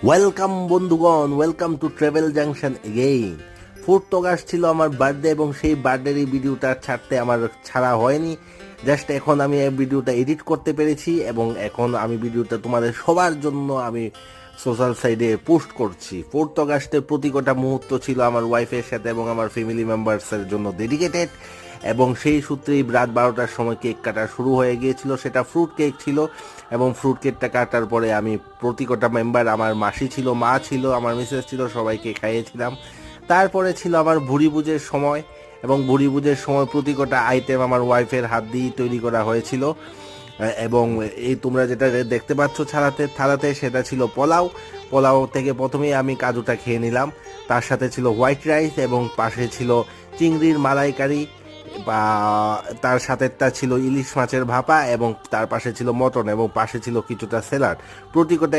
Welcome বন্ধুগণ, welcome to travel junction again. 4th August ছিল আমার বার্থডে এবং সেই বার্থডের এই ভিডিওটা ছাড়তে আমার ছাড়া হয়নি। জাস্ট এখন আমি এই ভিডিওটা এডিট করতে পেরেছি এবং এখন আমি ভিডিওটা তোমাদের সবার জন্য আমি সোশ্যাল সাইডে পোস্ট করছি। 4th অগাস্টের প্রতি কটা মুহূর্ত ছিল আমার ওয়াইফের সাথে এবং আমার ফ্যামিলি মেম্বার্সের জন্য ডেডিকেটেড, এবং সেই সূত্রেই রাত 12টার সময় কেক কাটা শুরু হয়ে গিয়েছিল। সেটা ফ্রুট কেক ছিল এবং ফ্রুট কেকটা কাটার পরে আমি প্রতি কটা মেম্বার, আমার মাসি ছিল, মা ছিল, আমার মিসেস ছিল, সবাইকে খাইয়েছিলাম। তারপরে ছিল আমার ভুড়ি ভুজের সময়, এবং ভুড়ি ভুজের সময় প্রতি কটা আইটেম আমার ওয়াইফের হাত দিয়েই তৈরি করা হয়েছিল। এবং এই তোমরা যেটা দেখতে পাচ্ছ থালাতে সেটা ছিল পোলাও। পোলাও থেকে প্রথমেই আমি কাজুটা খেয়ে নিলাম, তার সাথে ছিল হোয়াইট রাইস এবং পাশে ছিল চিংড়ির মালাইকারি, বা তার সাথেটা ছিল ইলিশ মাছের ভাপা এবং তার পাশে ছিল মটন এবং পাশে ছিল কিছুটা স্যালাড। প্রতি কটা